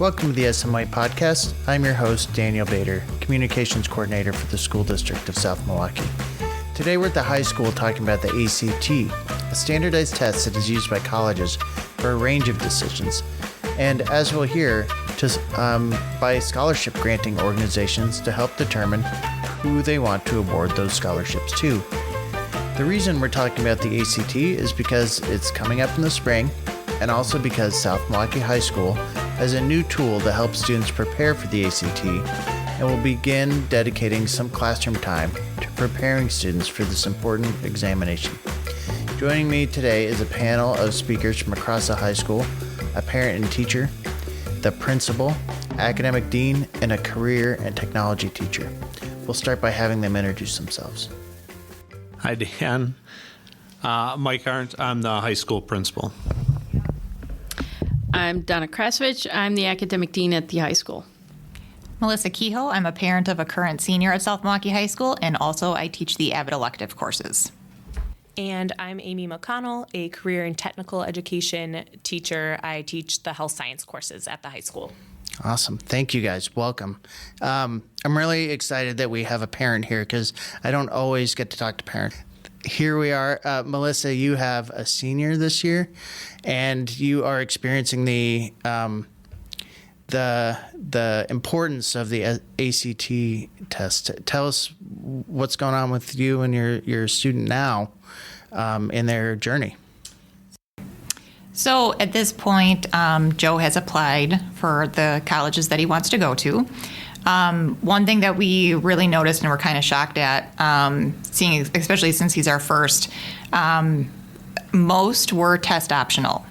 Welcome to the SMY podcast. I'm your host, Daniel Bader, Communications Coordinator for the School District of South Milwaukee. Today we're at the high school talking about the ACT, a standardized test that is used by colleges for a range of decisions, and as we'll hear, by scholarship granting organizations to help determine who they want to award those scholarships to. The reason we're talking about the ACT is because it's coming up in the spring, and also because South Milwaukee High School has a new tool to help students prepare for the ACT, and will begin dedicating some classroom time to preparing students for this important examination. Joining me today is a panel of speakers from across the high school, a parent and teacher, the principal, academic dean, and a career and technology teacher. We'll start by having them introduce themselves. Hi, Dan. Mike Arndt. I'm the high school principal. I'm Donna Krasovich. I'm the academic dean at the high school. Melissa Kehoe. I'm a parent of a current senior at South Milwaukee High School, and also I teach the Avid elective courses. And I'm Amy McConnell, a career and technical education teacher. I teach the health science courses at the high school. Awesome. Thank you, guys. Welcome. I'm really excited that we have a parent here because I don't always get to talk to parents. Here we are. Melissa, you have a senior this year, and you are experiencing the importance of the ACT test. Tell us what's going on with you and your student now in their journey. So at this point, Joe has applied for the colleges that he wants to go to. One thing that we really noticed and we're kind of shocked at, seeing, especially since he's our first, most were test optional.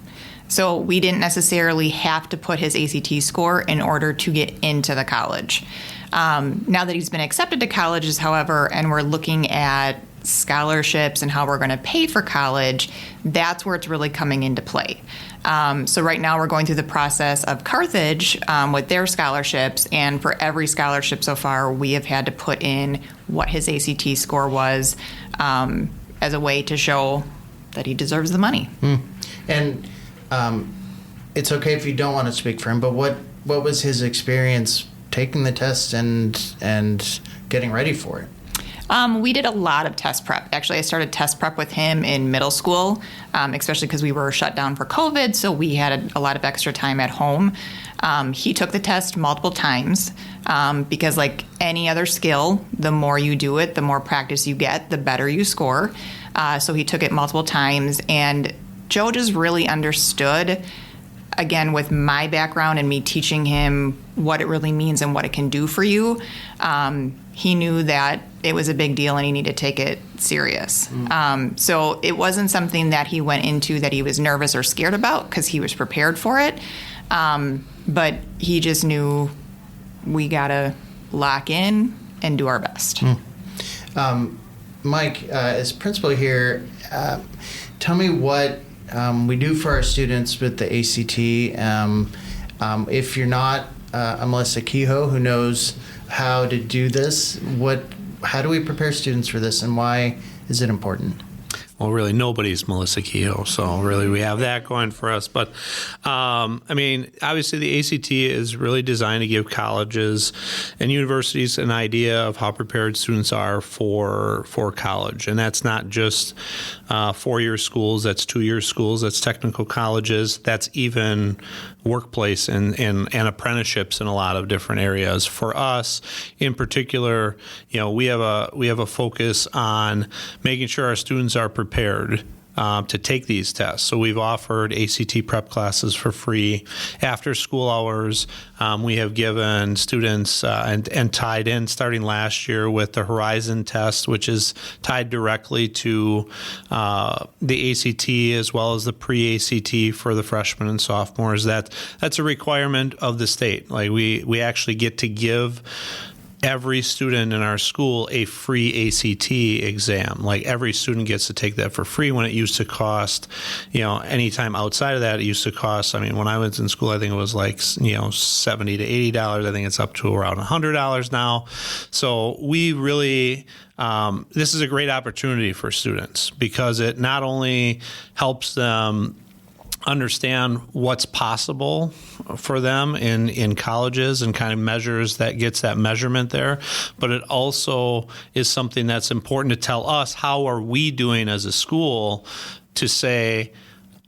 So we didn't necessarily have to put his ACT score in order to get into the college. Now that he's been accepted to colleges, however, and we're looking at scholarships and how we're going to pay for college, that's where it's really coming into play. So right now we're going through the process of Carthage with their scholarships, and for every scholarship so far, we have had to put in what his ACT score was as a way to show that he deserves the money. And it's okay if you don't want to speak for him, but what was his experience taking the test and getting ready for it? We did a lot of test prep. Actually, I started test prep with him in middle school, especially because we were shut down for COVID, so we had a lot of extra time at home. He took the test multiple times because, like any other skill, the more you do it, the more practice you get, the better you score. So he took it multiple times, and Joe just really understood, again, with my background and me teaching him what it really means and what it can do for you. He knew that it was a big deal and he needed to take it serious. So it wasn't something that he went into that he was nervous or scared about because he was prepared for it. But he just knew we got to lock in and do our best. Mike, as principal here, tell me what we do for our students with the ACT. If you're not a Melissa Kehoe who knows how to do this, how do we prepare students for this, and why is it important? Well, really, nobody's Melissa Kehoe, so really we have that going for us. But, obviously the ACT is really designed to give colleges and universities an idea of how prepared students are for college. And that's not just four-year schools, that's two-year schools, that's technical colleges, that's even workplace and apprenticeships in a lot of different areas. For us, in particular, we have a focus on making sure our students are prepared to take these tests. So we've offered ACT prep classes for free after school hours. We have given students and tied in starting last year with the Horizon test, which is tied directly to the ACT as well as the pre-ACT for the freshmen and sophomores. That's a requirement of the state. Like we actually get to give every student in our school a free ACT exam. Like every student gets to take that for free when it used to cost, anytime outside of that, it used to cost, when I was in school, I think it was like, $70 to $80. I think it's up to around $100 now. So we really, this is a great opportunity for students because it not only helps them understand what's possible for them in colleges and kind of measures that gets that measurement there. But it also is something that's important to tell us, how are we doing as a school to say,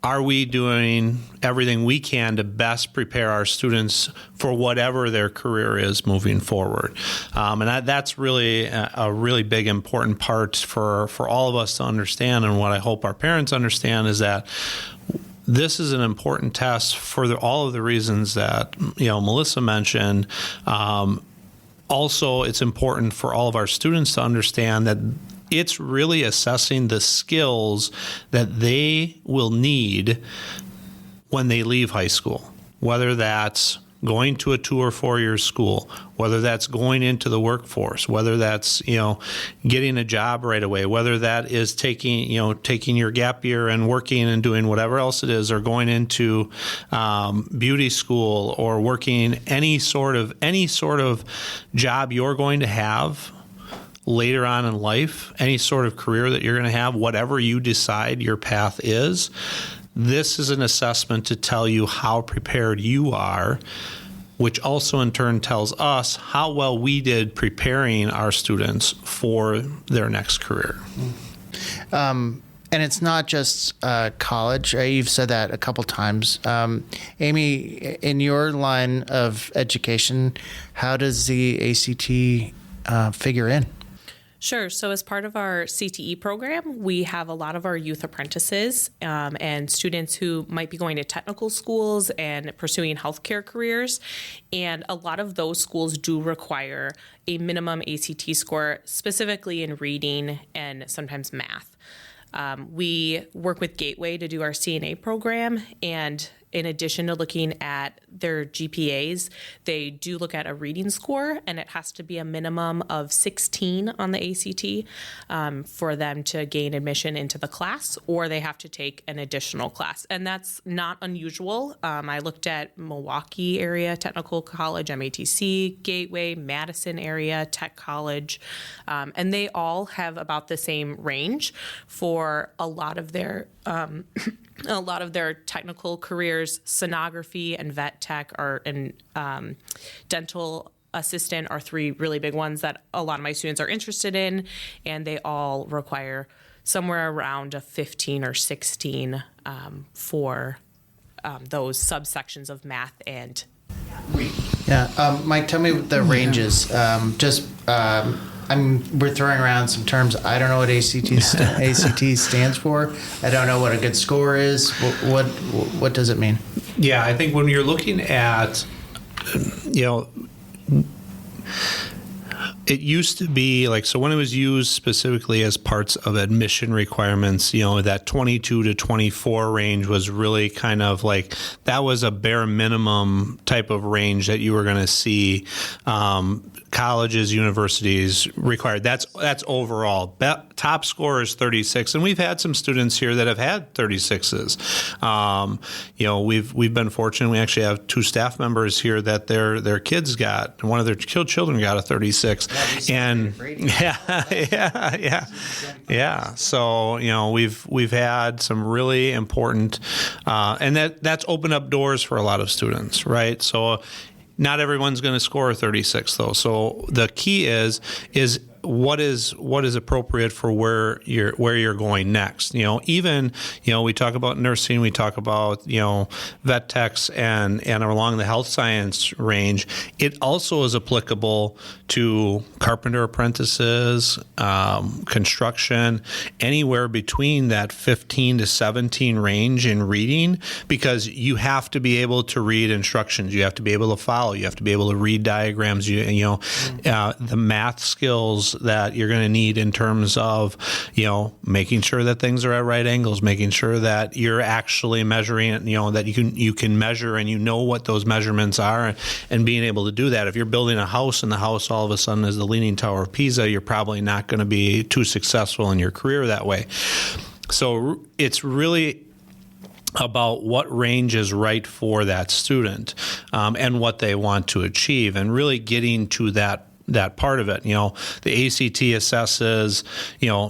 are we doing everything we can to best prepare our students for whatever their career is moving forward? And that's really a really big, important part for all of us to understand. And what I hope our parents understand is that this is an important test for all of the reasons that Melissa mentioned. Also, it's important for all of our students to understand that it's really assessing the skills that they will need when they leave high school, whether that's going to a 2 or 4 year school, whether that's going into the workforce, whether that's getting a job right away, whether that is taking your gap year and working and doing whatever else it is, or going into beauty school or working any sort of job you're going to have later on in life, any sort of career that you're going to have, whatever you decide your path is. This is an assessment to tell you how prepared you are, which also in turn tells us how well we did preparing our students for their next career. And it's not just college. You've said that a couple times. Amy, in your line of education, how does the ACT figure in? Sure. So as part of our CTE program, we have a lot of our youth apprentices and students who might be going to technical schools and pursuing healthcare careers. And a lot of those schools do require a minimum ACT score, specifically in reading and sometimes math. We work with Gateway to do our CNA program, and in addition to looking at their GPAs, they do look at a reading score, and it has to be a minimum of 16 on the ACT for them to gain admission into the class, or they have to take an additional class. And that's not unusual. I looked at Milwaukee area Technical College, MATC, Gateway, Madison area Tech College, and they all have about the same range for a lot of their technical careers. Sonography and vet tech and dental assistant are 3 really big ones that a lot of my students are interested in, and they all require somewhere around a 15 or 16 for those subsections of math and reading. Yeah, Mike, tell me the ranges. We're throwing around some terms. I don't know what ACT stands for. I don't know what a good score is. What does it mean? Yeah, I think when you're looking at, it used to be so when it was used specifically as parts of admission requirements, that 22 to 24 range was really kind of that was a bare minimum type of range that you were going to see colleges, universities required. That's overall. Top score is 36, and we've had some students here that have had 36s. We've been fortunate. We actually have 2 staff members here that their kids got, one of their children got a 36. And yeah. So we've had some really important, and that's opened up doors for a lot of students, right? So not everyone's going to score a 36 though. So the key is what is appropriate for where you're going next. We talk about nursing, we talk about vet techs and along the health science range. It also is applicable to carpenter apprentices, construction, anywhere between that 15 to 17 range in reading, because you have to be able to read instructions, you have to be able to follow, you have to be able to read diagrams, the math skills that you're going to need in terms of, making sure that things are at right angles, making sure that you're actually measuring it, that you can measure and what those measurements are, and being able to do that. If you're building a house and the house all of a sudden is the Leaning Tower of Pisa, you're probably not going to be too successful in your career that way. So it's really about what range is right for that student and what they want to achieve, and really getting to that part of it. The ACT assesses,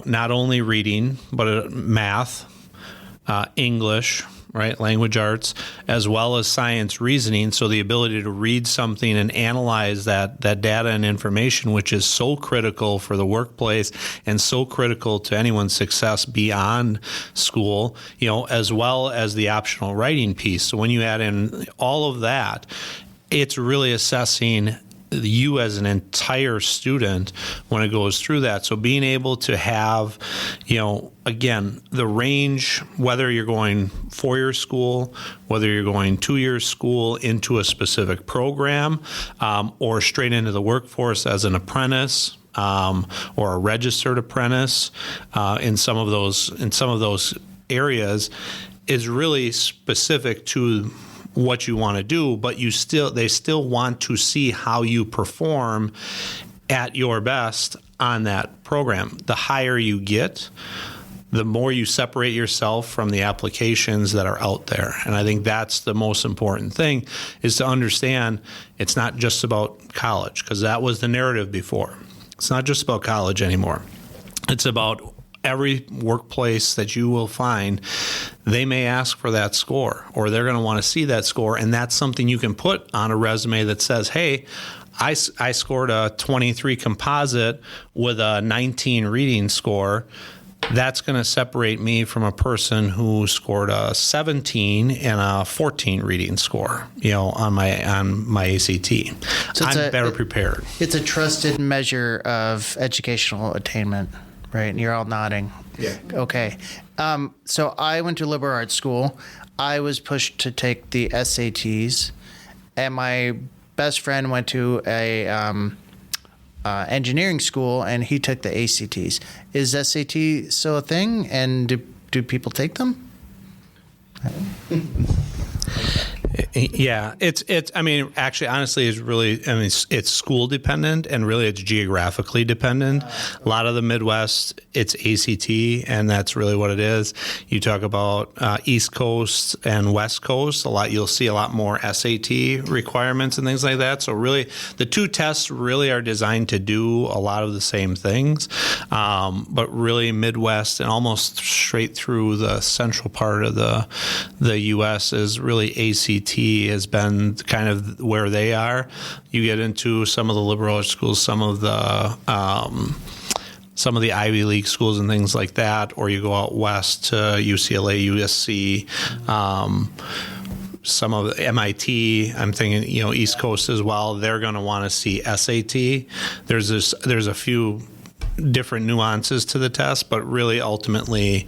not only reading, but math, English, right, language arts, as well as science reasoning. So the ability to read something and analyze that data and information, which is so critical for the workplace and so critical to anyone's success beyond school, as well as the optional writing piece. So when you add in all of that, it's really assessing you as an entire student when it goes through that. So being able to have, again, the range, whether you're going 4-year school, whether you're going 2-year school into a specific program, or straight into the workforce as an apprentice, or a registered apprentice, in some of those areas, is really specific to what you want to do, but they still want to see how you perform at your best on that program. The higher you get, the more you separate yourself from the applications that are out there. And I think that's the most important thing, is to understand it's not just about college, because that was the narrative before. It's not just about college anymore. It's about every workplace that you will find. They may ask for that score, or they're going to want to see that score, and that's something you can put on a resume that says, hey, I scored a 23 composite with a 19 reading score. That's going to separate me from a person who scored a 17 and a 14 reading score, on my ACT. So I'm better prepared. It's a trusted measure of educational attainment. Right, and you're all nodding. Yeah. Okay. So I went to liberal arts school. I was pushed to take the SATs, and my best friend went to a engineering school, and he took the ACTs. Is SAT still a thing, and do people take them? Yeah, it's. I mean, actually, honestly, it's school dependent, and really it's geographically dependent. A lot of the Midwest, it's ACT, and that's really what it is. You talk about East Coast and West Coast, you'll see a lot more SAT requirements and things like that. So really, the two tests really are designed to do a lot of the same things, but really Midwest and almost straight through the central part of the U.S. is really ACT has been kind of where they are. You get into some of the liberal arts schools, some of the Ivy League schools and things like that, or you go out west to UCLA, USC, some of the MIT. I'm thinking, East Coast as well. They're going to want to see SAT. There's a few different nuances to the test, but really ultimately,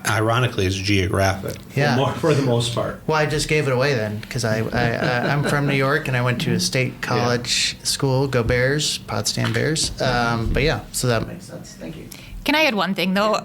ironically, it's geographic. Yeah. For the most part. Well, I just gave it away then, because I'm from New York, and I went to a state college school. Go Bears, Potsdam Bears. But yeah, so that makes sense. Thank you. Can I add one thing, though?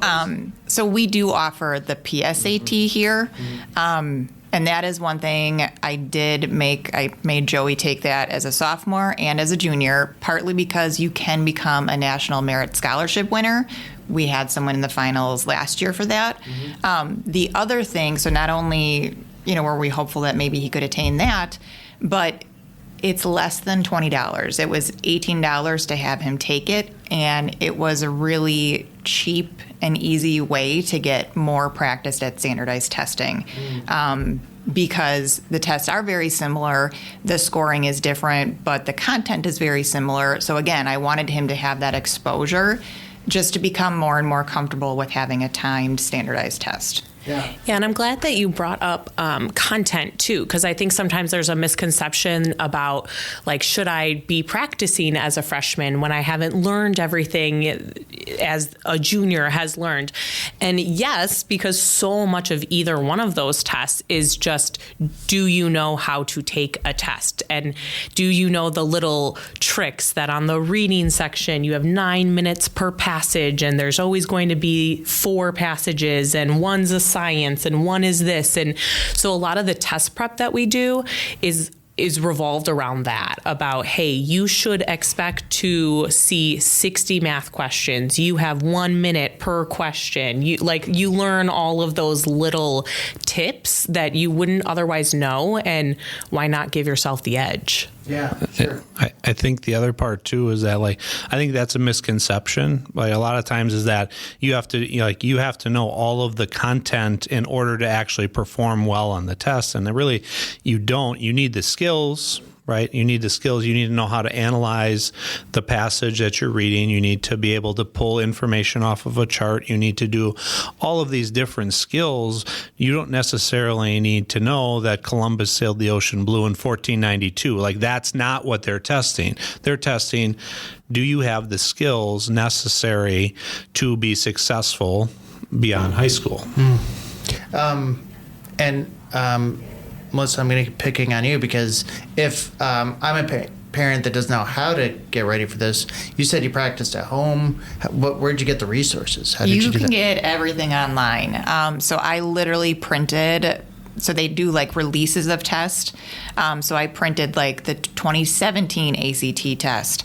So we do offer the PSAT here. And that is one thing I made Joey take that as a sophomore and as a junior, partly because you can become a National Merit Scholarship winner. We had someone in the finals last year for that. The other thing, so not only, were we hopeful that maybe he could attain that, but it's less than $20. It was $18 to have him take it, and it was a really cheap and easy way to get more practiced at standardized testing. Because the tests are very similar, the scoring is different, but the content is very similar. So again, I wanted him to have that exposure just to become more and more comfortable with having a timed standardized test. Yeah, and I'm glad that you brought up content too, because I think sometimes there's a misconception about, should I be practicing as a freshman when I haven't learned everything as a junior has learned? And yes, because so much of either one of those tests is just, do you know how to take a test? And do you know the little tricks that on the reading section, you have 9 minutes per passage, and there's always going to be 4 passages, and one's a science and one is this. And so a lot of the test prep that we do is revolved around that, about, hey, you should expect to see 60 math questions. You have 1 minute per question. You learn all of those little tips that you wouldn't otherwise know, and why not give yourself the edge? Yeah, sure. I think the other part too is that I think that's a misconception. A lot of times is that you have to know all of the content in order to actually perform well on the test, and really you don't. You need the skills. Right? You need the skills. You need to know how to analyze the passage that you're reading. You need to be able to pull information off of a chart. You need to do all of these different skills. You don't necessarily need to know that Columbus sailed the ocean blue in 1492. That's not what they're testing. They're testing, do you have the skills necessary to be successful beyond high school? Melissa, I'm going to keep picking on you because if I'm a parent that doesn't know how to get ready for this, you said you practiced at home. Where'd you get the resources? How did you do that? You can get everything online. So I literally printed. So they do releases of tests. So I printed the 2017 ACT test.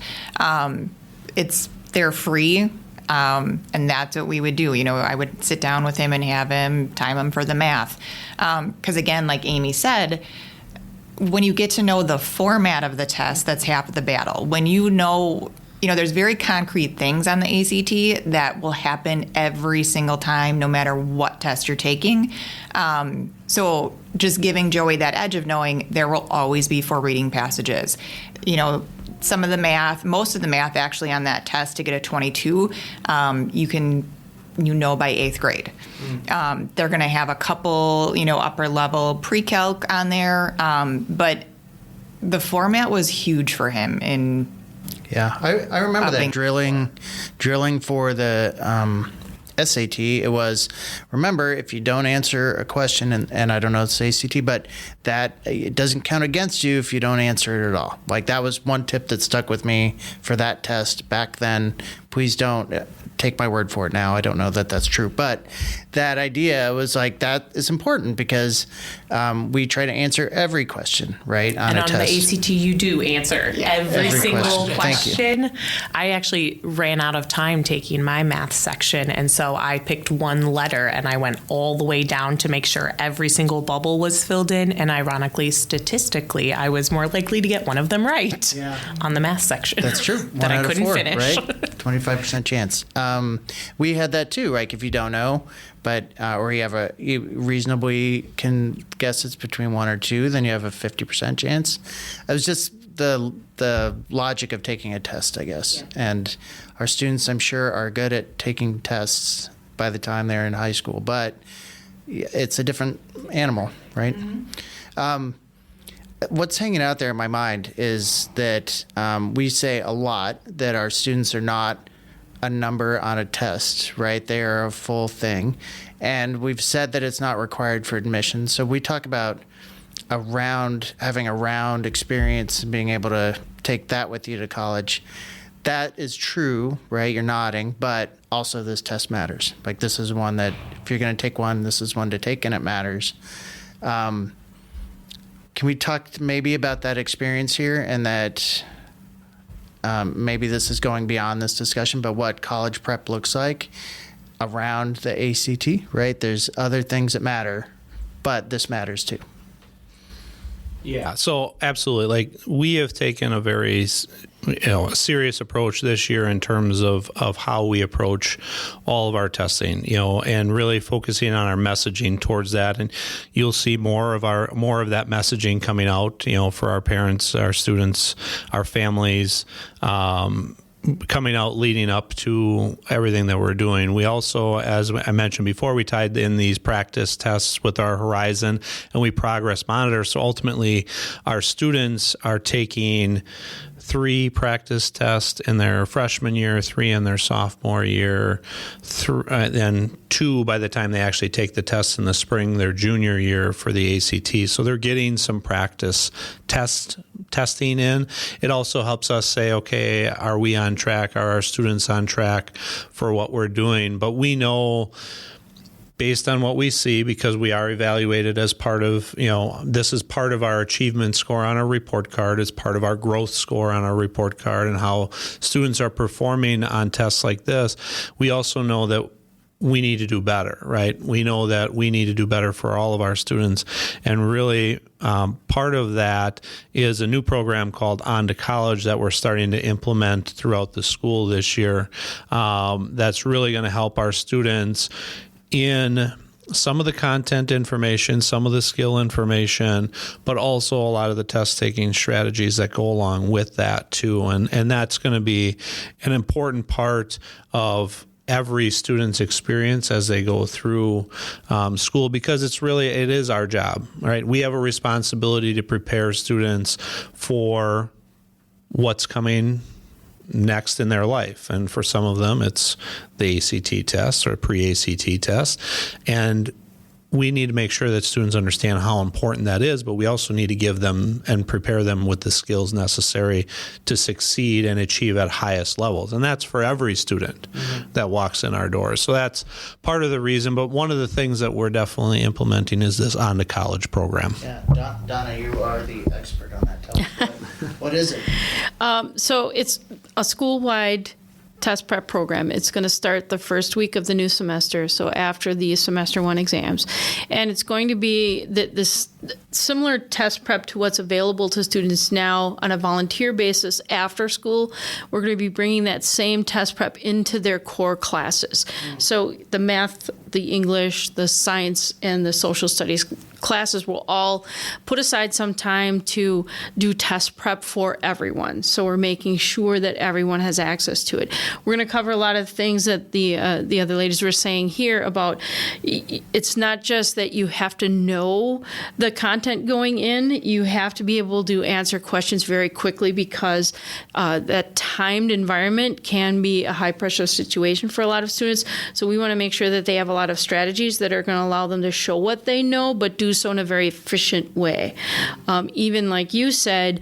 They're free. And that's what we would do. I would sit down with him and have him time him for the math. Because again, like Amy said, when you get to know the format of the test, that's half of the battle. When there's very concrete things on the ACT that will happen every single time, no matter what test you're taking. So just giving Joey that edge of knowing there will always be 4 reading passages. Some of the math, most of the math actually on that test to get a 22, you can, by 8th grade. They're going to have a couple, upper level pre-calc on there. But the format was huge for him. Yeah, I remember that drilling for the SAT. It was, remember, if you don't answer a question, and I don't know it's ACT, but that it doesn't count against you if you don't answer it at all. That was one tip that stuck with me for that test back then. Please don't take my word for it now. I don't know that that's true, but that idea was that is important because we try to answer every question, right, on and a on test. the ACT, you do answer every single question. I actually ran out of time taking my math section, and so I picked one letter, and I went all the way down to make sure every single bubble was filled in, and ironically, statistically, I was more likely to get one of them right on the math section. That's true. that I couldn't finish. Right? 25% chance. We had that too, right? If you don't know, but or you reasonably can guess it's between 1 or 2, then you have a 50% chance. It was just the logic of taking a test, I guess. Yeah. And our students, I'm sure, are good at taking tests by the time they're in high school, but it's a different animal, right? Mm-hmm. What's hanging out there in my mind is that we say a lot that our students are not a number on a test, right? They are a full thing. And we've said that it's not required for admission. So we talk about having a round experience and being able to take that with you to college. That is true, right? You're nodding, but also this test matters. This is one that if you're going to take one, this is one to take, and it matters. Can we talk maybe about that experience here and that maybe this is going beyond this discussion, but what college prep looks like around the ACT, right? There's other things that matter, but this matters too. Yeah, so absolutely. We have taken a very serious approach this year in terms of how we approach all of our testing, and really focusing on our messaging towards that. And you'll see more of that messaging coming out, for our parents, our students, our families, coming out leading up to everything that we're doing. We also, as I mentioned before, we tied in these practice tests with our Horizon, and we progress monitor. So ultimately, our students are taking 3 practice tests in their freshman year, 3 in their sophomore year, and 2 by the time they actually take the tests in the spring, their junior year for the ACT. So they're getting some practice testing in. It also helps us say, okay, are we on track? Are our students on track for what we're doing? But we know, based on what we see, because we are evaluated as part of, this is part of our achievement score on our report card. It's part of our growth score on our report card and how students are performing on tests like this. We also know that we need to do better, right? We know that we need to do better for all of our students. And really, part of that is a new program called On to College that we're starting to implement throughout the school this year. That's really going to help our students in some of the content information, some of the skill information, but also a lot of the test-taking strategies that go along with that too. And that's going to be an important part of every student's experience as they go through school, because it is our job, right? We have a responsibility to prepare students for what's coming next in their life. And for some of them, it's the ACT test or pre-ACT test. And we need to make sure that students understand how important that is, but we also need to give them and prepare them with the skills necessary to succeed and achieve at highest levels. And that's for every student that walks in our doors. So that's part of the reason. But one of the things that we're definitely implementing is this On to College program. Yeah, Donna, you are the expert on that. Tell us, what is it? So it's a school-wide test prep program. It's going to start the first week of the new semester, so after the semester 1 exams. And it's going to be this similar test prep to what's available to students now on a volunteer basis after school. We're going to be bringing that same test prep into their core classes. So the math, the English, the science, and the social studies classes will all put aside some time to do test prep for everyone. So we're making sure that everyone has access to it. We're going to cover a lot of things that the other ladies were saying here about it's not just that you have to know the content going in. You have to be able to answer questions very quickly, because that timed environment can be a high-pressure situation for a lot of students. So we want to make sure that they have a lot of strategies that are going to allow them to show what they know, but do so in a very efficient way. Even like you said,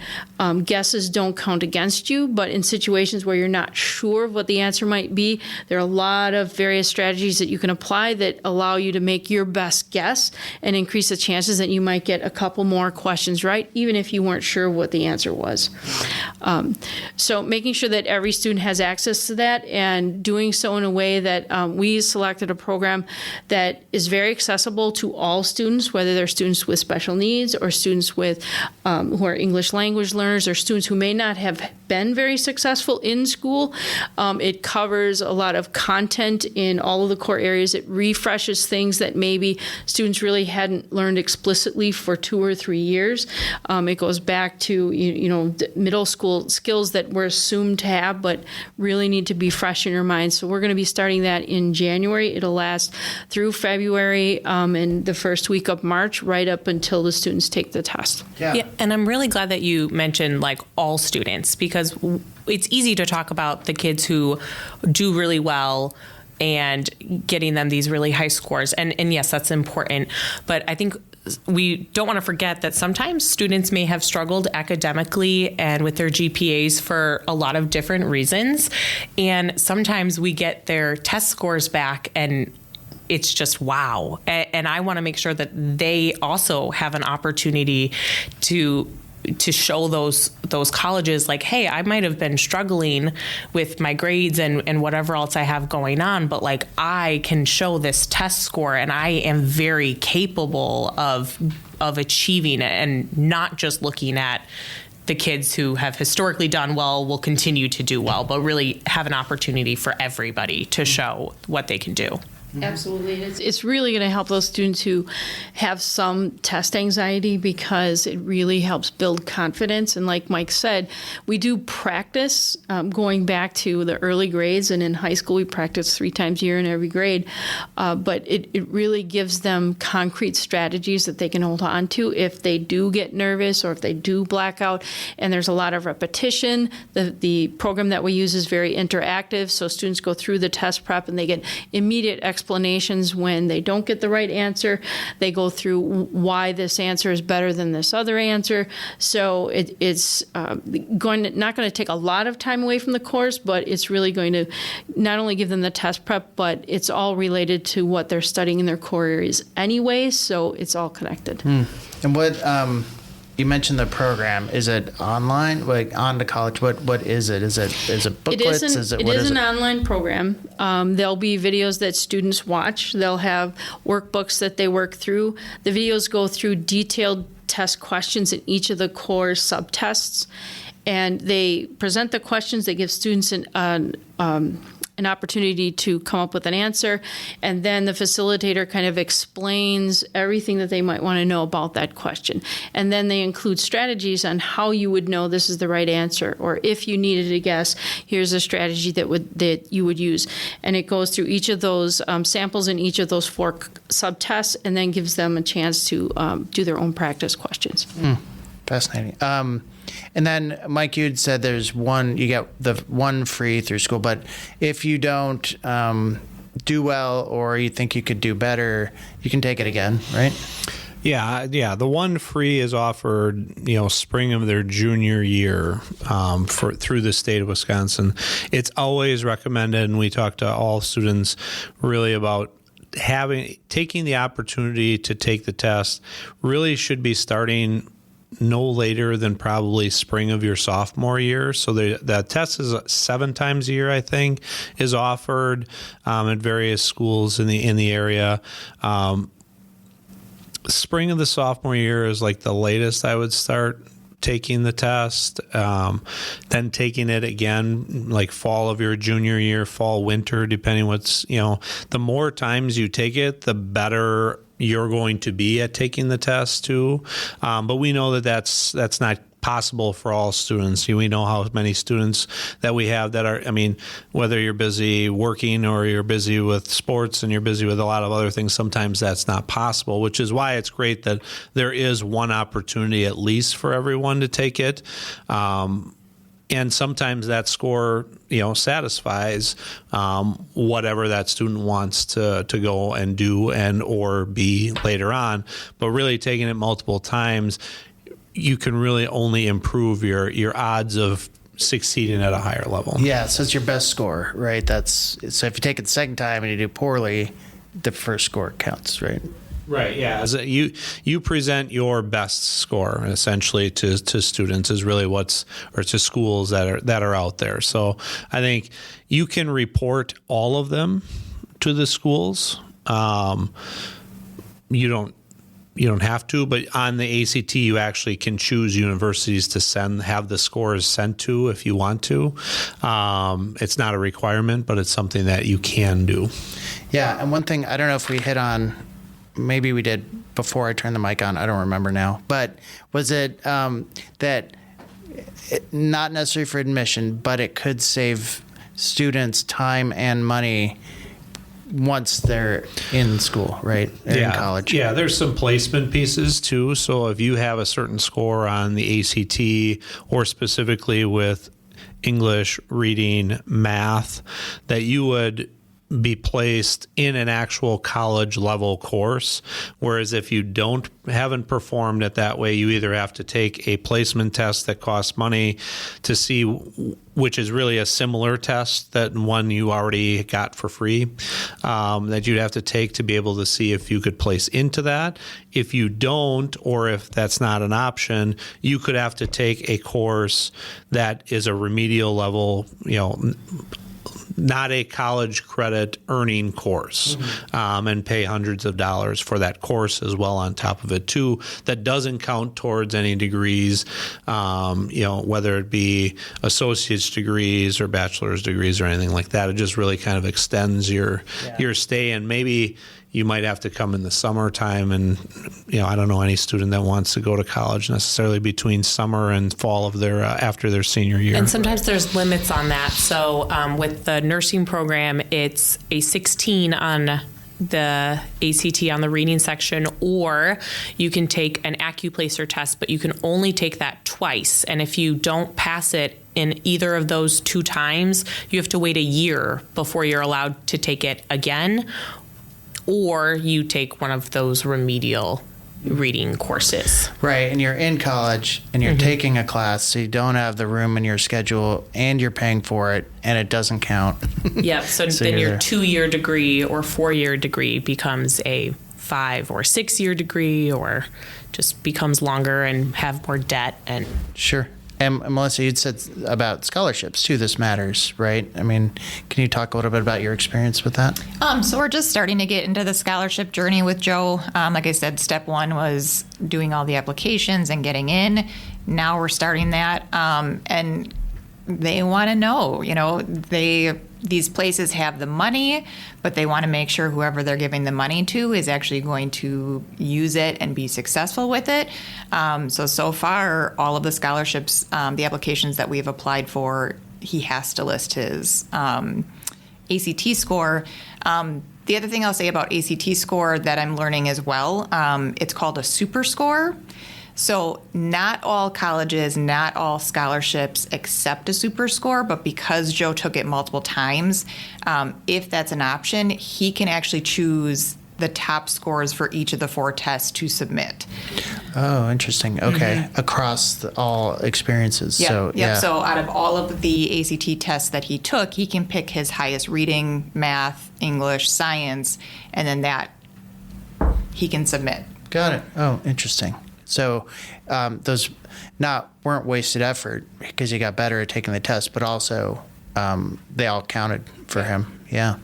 guesses don't count against you, but in situations where you're not sure of what the answer might be, there are a lot of various strategies that you can apply that allow you to make your best guess and increase the chances that you might get a couple more questions right, even if you weren't sure what the answer was. So making sure that every student has access to that, and doing so in a way that we selected a program that is very accessible to all students, whether they're students with special needs or students with who are English language learners or students who may not have been very successful in school. It covers a lot of content in all of the core areas. It refreshes things that maybe students really hadn't learned explicitly for 2 or 3 years. It goes back to middle school skills that we're assumed to have but really need to be fresh in your mind. So we're going to be starting that in January. It'll last through February and the first week of March, right up until the students take the test. Yeah, and I'm really glad that you mentioned like all students, because it's easy to talk about the kids who do really well and getting them these really high scores. And yes, that's important. But I think we don't want to forget that sometimes students may have struggled academically and with their GPAs for a lot of different reasons. And sometimes we get their test scores back and it's just wow. And I want to make sure that they also have an opportunity to show those colleges like, hey, I might have been struggling with my grades and whatever else I have going on, but like I can show this test score and I am very capable of achieving it, and not just looking at the kids who have historically done well will continue to do well, but really have an opportunity for everybody to show what they can do. Absolutely. It's really going to help those students who have some test anxiety, because it really helps build confidence. And like Mike said, we do practice going back to the early grades, and in high school we practice 3 times a year in every grade. But it really gives them concrete strategies that they can hold on to if they do get nervous or if they do black out. And there's a lot of repetition. The program that we use is very interactive, so students go through the test prep and they get immediate explanations when they don't get the right answer. They go through why this answer is better than this other answer. So it's not going to take a lot of time away from the course, but it's really going to not only give them the test prep, but it's all related to what they're studying in their core areas anyway. So it's all connected. And what you mentioned the program. Is it online, like on to college? What is it? Is it booklets? It is an online program. There'll be videos that students watch. They'll have workbooks that they work through. The videos go through detailed test questions in each of the core subtests, and they present the questions. They give students an opportunity to come up with an answer, and then the facilitator kind of explains everything that they might want to know about that question. And then they include strategies on how you would know this is the right answer, or if you needed to guess, here's a strategy that you would use. And it goes through each of those samples in each of those 4 subtests, and then gives them a chance to do their own practice questions. Fascinating. And then, Mike, you'd said you get the one free through school, but if you don't do well or you think you could do better, you can take it again, right? Yeah. The one free is offered, spring of their junior year through the state of Wisconsin. It's always recommended, and we talk to all students really about taking the opportunity to take the test. Really should be starting no later than probably spring of your sophomore year. So the test is 7 times a year, I think, is offered at various schools in the area. Spring of the sophomore year is like the latest I would start taking the test, then taking it again like fall of your junior year, fall, winter, depending the more times you take it, the better you're going to be at taking the test too. But we know that's not possible for all students. We know how many students that we have that are, whether you're busy working or you're busy with sports and you're busy with a lot of other things, sometimes that's not possible, which is why it's great that there is one opportunity at least for everyone to take it. And sometimes that score, satisfies whatever that student wants to go and do or be later on. But really taking it multiple times, you can really only improve your odds of succeeding at a higher level. Yeah, so it's your best score, right? So if you take it the second time and you do poorly, the first score counts, right? Right, yeah. You present your best score essentially to students is really or to schools that are out there. So I think you can report all of them to the schools. You don't have to, but on the ACT, you actually can choose universities to have the scores sent to if you want to. It's not a requirement, but it's something that you can do. Yeah, and one thing, I don't know if we hit on, maybe we did before I turned the mic on, I don't remember now, but was it that not necessarily for admission, but it could save students time and money once they're in school, right? In college. Yeah, there's some placement pieces too. So if you have a certain score on the ACT or specifically with English, reading, math, that you would be placed in an actual college level course. Whereas if you haven't performed it that way, you either have to take a placement test that costs money to see, which is really a similar test that one you already got for free, that you'd have to take to be able to see if you could place into that. If you don't, or if that's not an option, you could have to take a course that is a remedial level, not a college credit earning course, and pay hundreds of dollars for that course as well on top of it too. That doesn't count towards any degrees, whether it be associate's degrees or bachelor's degrees or anything like that. It just really kind of extends your stay, and maybe you might have to come in the summertime, and I don't know any student that wants to go to college necessarily between summer and fall of their after their senior year. And sometimes there's limits on that. So with the nursing program, it's a 16 on the ACT on the reading section, or you can take an AccuPlacer test, but you can only take that twice. And if you don't pass it in either of those 2 times, you have to wait a year before you're allowed to take it again, or you take one of those remedial reading courses. Right, and you're in college and you're taking a class, so you don't have the room in your schedule and you're paying for it and it doesn't count. Yeah, so then your 2-year degree or 4-year degree becomes a 5 or 6 year degree, or just becomes longer and have more debt. And Sure. And Melissa, you'd said about scholarships too. This matters, right? I mean, can you talk a little bit about your experience with that? So we're just starting to get into the scholarship journey with Joe. Like I said, step one was doing all the applications and getting in. Now we're starting that, and they want to know, these places have the money, but they want to make sure whoever they're giving the money to is actually going to use it and be successful with it. So far, all of the scholarships, the applications that we've applied for, he has to list his ACT score. The other thing I'll say about ACT score that I'm learning as well, it's called a super score. So not all colleges, not all scholarships accept a super score, but because Joe took it multiple times, if that's an option, he can actually choose the top scores for each of the 4 tests to submit. Oh, interesting. Okay. Across all experiences. Yep. So, yeah. So out of all of the ACT tests that he took, he can pick his highest reading, math, English, science, and then that he can submit. Got it. Oh, interesting. So those weren't wasted effort because he got better at taking the test, but also they all counted for him. Yeah.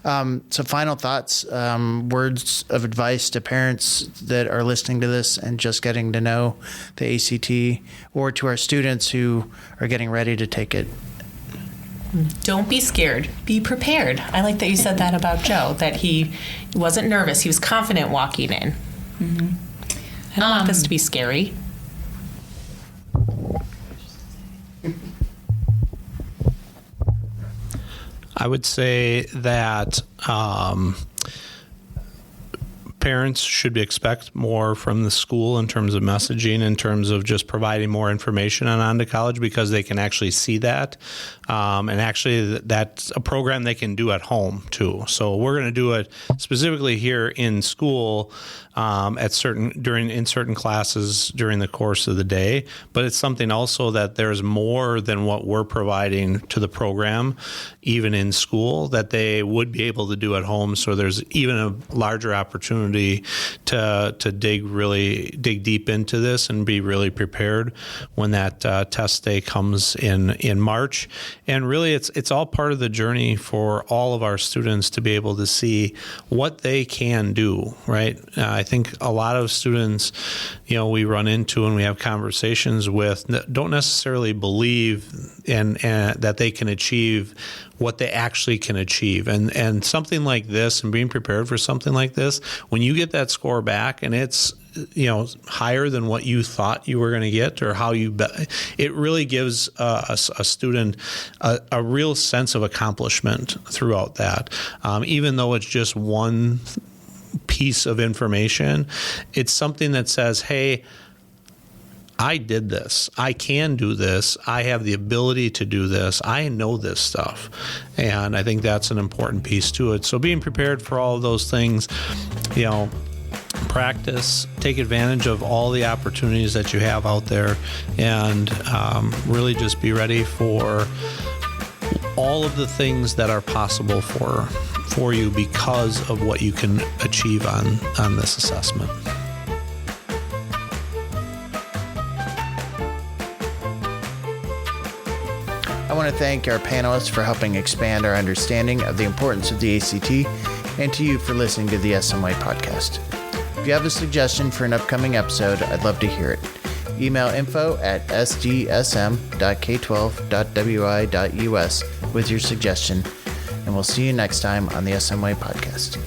So final thoughts, words of advice to parents that are listening to this and just getting to know the ACT, or to our students who are getting ready to take it. don't be scared. Be prepared. I like that you said that about Joe, that he wasn't nervous. He was confident walking in. Mm-hmm. I don't want this to be scary. I would say that parents should expect more from the school in terms of messaging, in terms of just providing more information on to college, because they can actually see that. And actually, that's a program they can do at home, too. So we're going to do it specifically here in school in certain classes during the course of the day. But it's something also that there's more than what we're providing to the program, even in school, that they would be able to do at home. So there's even a larger opportunity to dig deep into this and be really prepared when that test day comes in March. And really, it's all part of the journey for all of our students to be able to see what they can do, right? I think a lot of students, we run into and we have conversations with, don't necessarily believe and that they can achieve what they actually can achieve. And something like this, and being prepared for something like this, when you get that score back and it's higher than what you thought you were going to get, or how it really gives a student a real sense of accomplishment throughout that. Even though it's just one piece of information, it's something that says, hey, I did this. I can do this. I have the ability to do this. I know this stuff. And I think that's an important piece to it. So being prepared for all of those things, practice, take advantage of all the opportunities that you have out there, and really just be ready for all of the things that are possible for you because of what you can achieve on this assessment. I want to thank our panelists for helping expand our understanding of the importance of the ACT, and to you for listening to the SMY podcast. If you have a suggestion for an upcoming episode, I'd love to hear it. Email info@sdsm.k12.wi.us with your suggestion, and we'll see you next time on the SMY podcast.